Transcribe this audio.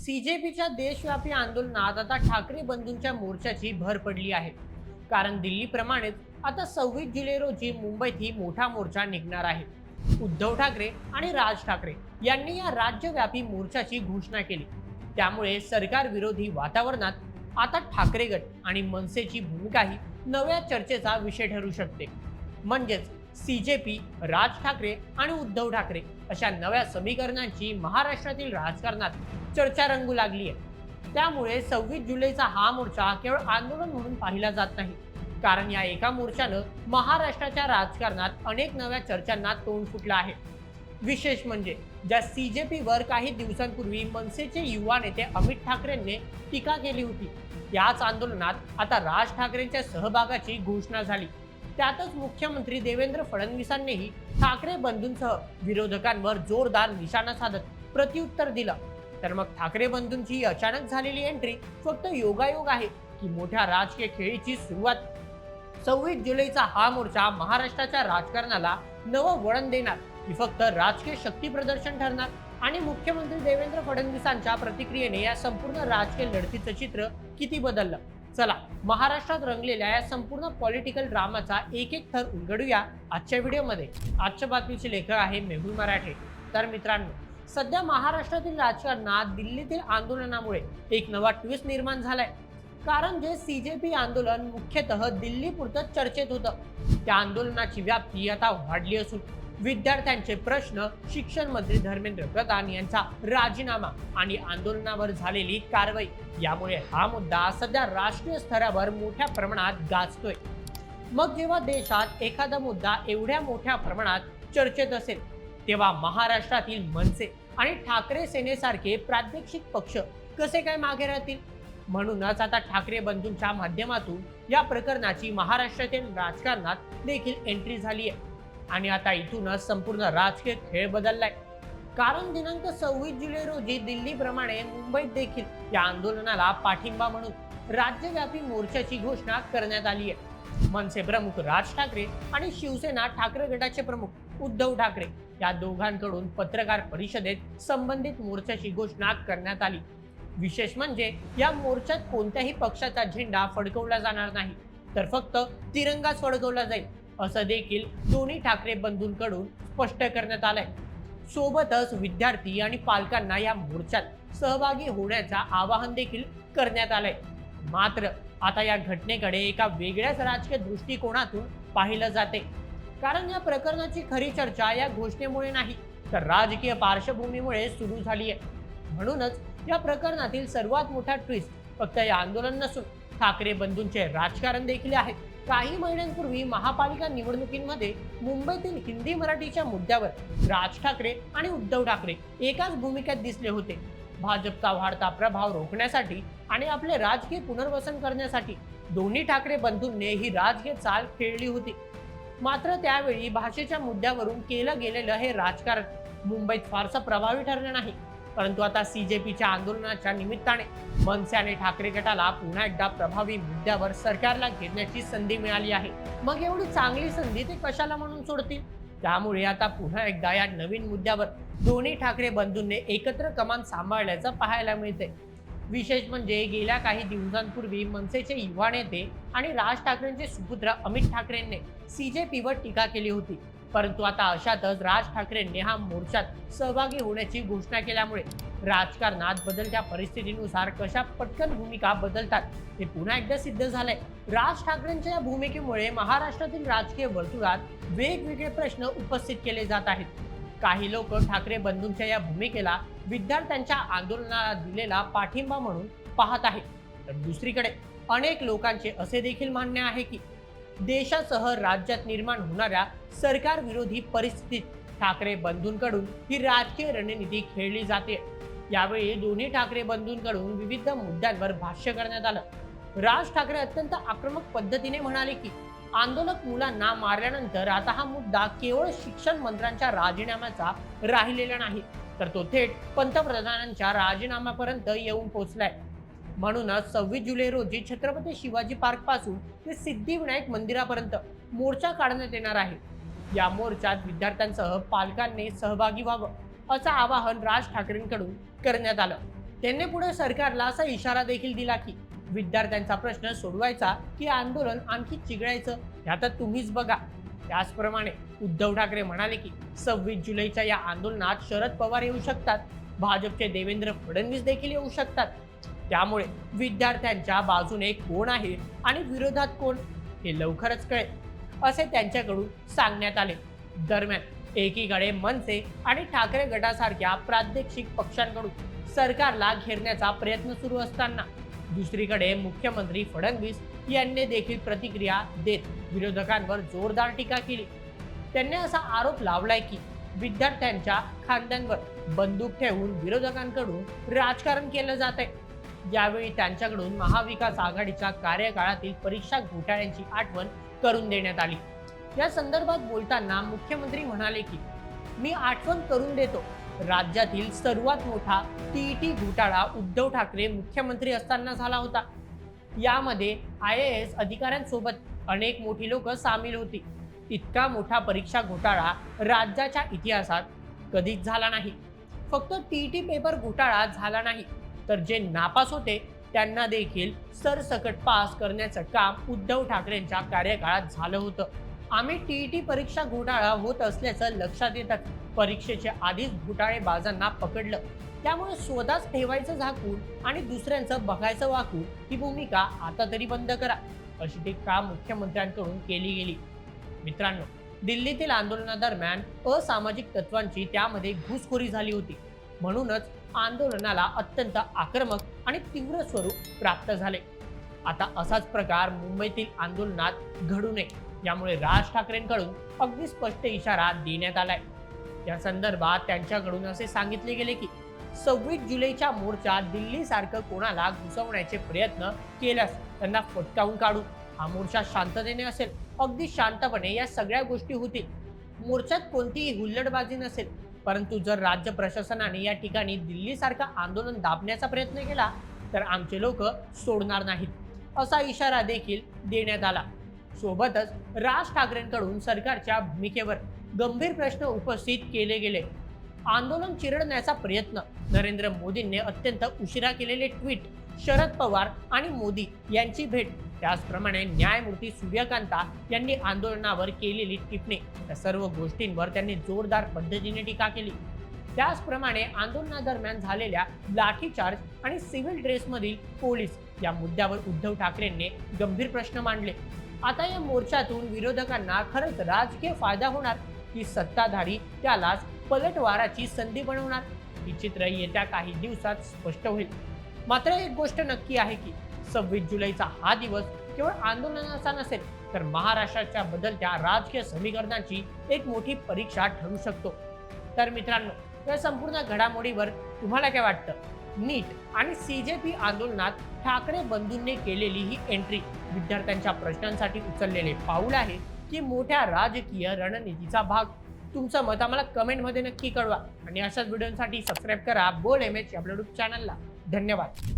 सीजेपीच्या देशव्यापी आंदोलनात आता ठाकरे बंधूंच्या मोर्चाची भर पडली आहे. कारण दिल्लीप्रमाणेच आता 26 जुलै रोजी मुंबईत ही मोठा मोर्चा निघणार आहे. उद्धव ठाकरे आणि राज ठाकरे यांनी या राज्यव्यापी मोर्चाची घोषणा केली. त्यामुळे सरकार विरोधी वातावरणात आता ठाकरे गट आणि मनसेची भूमिकाही नव्या चर्चेचा विषय ठरू शकते. म्हणजेच सीजेपी, राज ठाकरे आणि उद्धव ठाकरे अशा नव्या समीकरणांची महाराष्ट्रातील राजकारणात चर्चा रंगू लागली आहे. त्यामुळे 26 जुलैचा हा मोर्चा केवळ आंदोलन म्हणून पाहिला जात नाही, कारण या एका मोर्चानं महाराष्ट्राच्या राजकारणात अनेक नव्या चर्चांना तोंड फुटलं आहे. विशेष म्हणजे ज्या सीजेपीवर काही दिवसांपूर्वी मनसेचे युवा नेते अमित ठाकरेंनी टीका केली होती, याच आंदोलनात आता राज ठाकरेंच्या सहभागाची घोषणा झाली. त्यातच मुख्यमंत्री देवेंद्र फडणवीसांनीही ठाकरे बंधूंसह विरोधकांवर जोरदार निशाणा साधत प्रत्युत्तर दिलं. तर मग ठाकरे बंधूंची अचानक झालेली एंट्री फक्त योगायोग आहे की मोठ्या राजकीय खेळीची सुरुवात? 26 जुलैचा हा मोर्चा महाराष्ट्राच्या राजकारणाला नवं वळण देणार की फक्त राजकीय शक्ती प्रदर्शन ठरणार? आणि मुख्यमंत्री देवेंद्र फडणवीसांच्या प्रतिक्रियेने या संपूर्ण राजकीय लढतीचं चित्र किती बदललं? चला, महाराष्ट्रात रंगलेल्या या संपूर्ण पॉलिटिकल ड्रामाचा एक एक थर उलगडूया आजच्या व्हिडिओमध्ये. आजच्या बातमीचे लेखक आहे मेहुल मराठे. तर मित्रांनो, सध्या महाराष्ट्रातील राजकारणात दिल्लीतील आंदोलनामुळे एक नवा ट्विस्ट निर्माण झालाय. कारण जे सीजेपी आंदोलन मुख्यतः दिल्लीपुरतं चर्चेत होतं, त्या आंदोलनाची व्याप्ती आता वाढली असून विद्यार्थ्यांचे प्रश्न, शिक्षण मंत्री धर्मेंद्र प्रधान यांचा राजीनामा आणि आंदोलनावर झालेली कारवाई यामुळे हा मुद्दा सध्या राष्ट्रीय स्तरावर मोठ्या प्रमाणात गाजतोय. मग जेव्हा देशात एखादा मुद्दा एवढ्या मोठ्या प्रमाणात चर्चेत असेल, तेव्हा महाराष्ट्रातील मनसे आणि ठाकरे सेनेसारखे प्रादेशिक पक्ष कसे काय मागे राहतील? म्हणूनच आता ठाकरे बंधूंच्या माध्यमातून या प्रकरणाची महाराष्ट्रातील राजकारणात देखील एंट्री झाली आहे. आणि आता इथूनच संपूर्ण राजकीय खेळ बदललाय. कारण दिनांक 26 जुलै रोजी दिल्लीप्रमाणे मुंबईत देखील या आंदोलनाला पाठिंबा म्हणून राज्यव्यापी मोर्चाची घोषणा करण्यात आली आहे. मनसे प्रमुख राज ठाकरे आणि शिवसेना ठाकरे गटाचे प्रमुख उद्धव ठाकरे या दोघांकडून पत्रकार परिषदेत संबंधित मोर्चाची घोषणा करण्यात आली. विशेष म्हणजे या मोर्चात कोणत्याही पक्षाचा झेंडा फडकवला जाणार नाही, तर फक्त तिरंगाच फडकवला जाईल, असं देखील दोन्ही ठाकरे बंधूंकडून स्पष्ट करण्यात आलंय. सोबतच विद्यार्थी आणि पालकांना या मोर्चात सहभागी होण्याचं आवाहन देखील करण्यात आलंय. मात्र आता या घटनेकडे एका वेगळ्याच राजकीय दृष्टिकोनातून पाहिलं जाते. कारण या प्रकरणाची खरी चर्चा या घोषणेमुळे नाही, तर राजकीय पार्श्वभूमीमुळे सुरू झाली आहे. म्हणूनच या प्रकरणातील सर्वात मोठा ट्विस्ट फक्त या आंदोलन नसून ठाकरे बंधूंचे राजकारण देखील आहे. काही महिन्यांपूर्वी महापालिका निवडणुकीमध्ये मुंबईतील हिंदी मराठीच्या मुद्द्यावर राज ठाकरे आणि उद्धव ठाकरे एकाच भूमिकेत दिसले होते. भाजपचा वाढता प्रभाव रोखण्यासाठी आणि आपले राजकीय पुनर्वसन करण्यासाठी दोन्ही ठाकरे बंधूंनी ही राजकीय चाल खेळली होती. मात्र त्यावेळी भाषेच्या मुद्द्यावरून केलं गेलेलं हे राजकारण मुंबईत फारसं प्रभावी ठरलं नाही. परंतु आता सीजेपीच्या आंदोलनाच्या निमित्ताने मनसे आणि ठाकरे गटाला पुन्हा एकदा प्रभावी मुद्द्यावर सरकारला घेण्याची संधी मिळाली आहे. मग एवढी चांगली संधी ते कशाला म्हणून सोडतील? त्यामुळे आता पुन्हा एकदा या नवीन मुद्द्यावर दोन्ही ठाकरे बंधूंनी एकत्र कमान सांभाळल्याचं पाहायला मिळते. विशेष म्हणजे गेल्या काही दिवसांपूर्वी मनसेचे युवा नेते आणि राज ठाकरेंचे सुपुत्र अमित ठाकरेंनी सीजेपीवर टीका केली होती. परंतु आता अशातच राज ठाकरेंनी हा मोर्चात सहभागी होण्याची घोषणा केल्यामुळे राजकारणात बदलत्या परिस्थितीनुसार कशा पटकन भूमिका बदलतात हे पुन्हा एकदा सिद्ध झालंय. राज ठाकरेंच्या या भूमिकेमुळे महाराष्ट्रातील राजकीय वर्तुळात वेगवेगळे प्रश्न उपस्थित केले जात आहेत. काही लोक ठाकरे बंधूंच्या या भूमिकेला विद्यार्थ्यांच्या आंदोलनाला दिलेला पाठिंबा म्हणून पाहत आहेत, तर दुसरीकडे अनेक लोकांचे असे देखील म्हणणे आहे की देशासह राज्यात निर्माण होणाऱ्या सरकार विरोधी परिस्थितीत ठाकरे बंधूंकडून ही राजकीय रणनीती खेळली जाते. यावेळी दोन्ही ठाकरे बंधूंकडून विविध मुद्द्यांवर भाष्य करण्यात आलं. राज ठाकरे अत्यंत आक्रमक पद्धतीने म्हणाले की आंदोलक मुलांना मारल्यानंतर आता हा मुद्दा केवळ शिक्षण मंत्र्यांच्या राजीनाम्याचा राहिलेला नाही, तर तो थेट पंतप्रधानांच्या राजीनाम्यापर्यंत येऊन पोहोचलाय. म्हणूनच 26 जुलै रोजी छत्रपती शिवाजी पार्क पासून ते सिद्धिविनायक मंदिरापर्यंत मोर्चा काढण्यात येणार आहे. या मोर्चात विद्यार्थ्यांसह पालकांनी सहभागी व्हावं असं आवाहन राज ठाकरेंकडून करण्यात आलं. त्यांनी पुढे सरकारला असा इशारा देखील दिला की विद्यार्थ्यांचा प्रश्न सोडवायचा की आंदोलन आणखी चिघळायचं हे आता तुम्हीच बघा. त्याचप्रमाणे उद्धव ठाकरे म्हणाले की 26 जुलैच्या या आंदोलनात शरद पवार येऊ शकतात, भाजपचे देवेंद्र फडणवीस देखील येऊ शकतात. त्यामुळे विद्यार्थ्यांच्या बाजूने कोण आहे आणि विरोधात कोण हे लवकरच कळेल असे त्यांच्याकडून सांगण्यात आले. दरम्यान एकीकडे मनसे आणि ठाकरे गटासारख्या प्रादेशिक पक्षांकडून सरकारला घेरण्याचा प्रयत्न सुरू असताना दुसरीकडे मुख्यमंत्री फडणवीस यांनी देखील प्रतिक्रिया देत विरोधकांवर जोरदार टीका केली. त्यांनी असा आरोप लावलाय की विद्यार्थ्यांच्या खांद्यांवर बंदूक ठेवून विरोधकांकडून राजकारण केलं जात आहे. यावेळी त्यांच्याकडून महाविकास आघाडीच्या कार्यकाळातील परीक्षा घोटाळ्यांची आठवण करून देण्यात आली. या संदर्भात बोलताना मुख्यमंत्री म्हणाले की मी आठवण करून देतो, राज्यातील सर्वात मोठा टीईटी घोटाळा उद्धव ठाकरे मुख्यमंत्री असताना झाला होता. यामध्ये IAS अधिकाऱ्यांसोबत अनेक मोठी लोक सामील होती. इतका मोठा परीक्षा घोटाळा राज्याच्या इतिहासात कधीच झाला नाही. फक्त टीईटी पेपर घोटाळा झाला नाही तर जे नापास होते त्यांना देखील सरसकट पास करण्याचं काम उद्धव ठाकरेंच्या कार्यकाळात झालं होतं. आम्ही टीईटी परीक्षा घोटाळा होत असल्याचं लक्षात येतात परीक्षेच्या आधीच घोटाळेबाजांना पकडलं. त्यामुळे स्वतःच ठेवायचं झाकून आणि दुसऱ्यांचं बघायचं वाकून ही भूमिका आता तरी बंद करा अशी टीका मुख्यमंत्र्यांकडून केली गेली. मित्रांनो, दिल्लीतील आंदोलनादरम्यान असामाजिक तत्वांची त्यामध्ये घुसखोरी झाली होती. म्हणूनच आंदोलनाला अत्यंत आक्रमक आणि तीव्र स्वरूप प्राप्त झाले. आता असाच प्रकार मुंबईतील आंदोलनात घडू नये यामुळे राज ठाकरेंकडून अगदी स्पष्ट इशारा देण्यात आलाय. या संदर्भात त्यांच्याकडून असे सांगितले गेले की 26 जुलैच्या मोर्चा दिल्लीसारखं कोणाला घुसवण्याचे प्रयत्न केल्यास त्यांना फटकावून काढू. हा मोर्चा शांततेने असेल, अगदी शांतपणे या सगळ्या गोष्टी होतील. मोर्चात कोणतीही हुल्लडबाजी नसेल. परंतु जर राज्य प्रशासनाने या ठिकाणी दिल्लीसारखं आंदोलन दाबण्याचा प्रयत्न केला तर आमचे लोक सोडणार नाहीत असा इशारा देखील देण्यात आला. सोबतच राज ठाकरेंकडून सरकारच्या भूमिकेवर गंभीर प्रश्न उपस्थित केले गेले. आंदोलन चिरडण्याचा प्रयत्न, नरेंद्र मोदींनी अत्यंत उशिरा केलेले ट्विट, शरद पवार आणि मोदी यांची भेट, त्याचप्रमाणे न्यायमूर्ती सूर्यकांता यांनी आंदोलनावर केलेली टिप्पणी या सर्व गोष्टींवर त्यांनी जोरदार पद्धतीने टीका केली. त्याचप्रमाणे आंदोलनादरम्यान झालेल्या लाठीचार्ज आणि सिव्हिल ड्रेसमधील पोलीस या मुद्द्यावर उद्धव ठाकरेंनी गंभीर प्रश्न मांडले. आता या मोर्चातून विरोधकांना खरंच राजकीय फायदा होणार की सत्ताधारी त्यालाच पलटवाराची संधी बनवणार ही चित्र येत्या काही दिवसात स्पष्ट होईल. मात्र एक गोष्ट नक्की आहे की 26 जुलैचा हा दिवस केवळ आंदोलनाचा नसेल तर महाराष्ट्राच्या बदलत्या राजकीय समीकरणांची एक मोठी परीक्षा ठरू शकतो. तर मित्रांनो, या संपूर्ण घडामोडीवर तुम्हाला काय वाटतं? नीट आणि CJP आंदोलनात ठाकरे बंधूंनी केलेली ही एंट्री विद्यार्थ्यांच्या प्रश्नांसाठी उचललेले पाऊल आहे की मोठ्या राजकीय रणनीतीचा भाग? तुमचं मत आम्हाला कमेंटमध्ये नक्की कळवा आणि अशाच व्हिडिओसाठी सबस्क्राईब करा बोल MH आपल्या YouTube चॅनलला. धन्यवाद.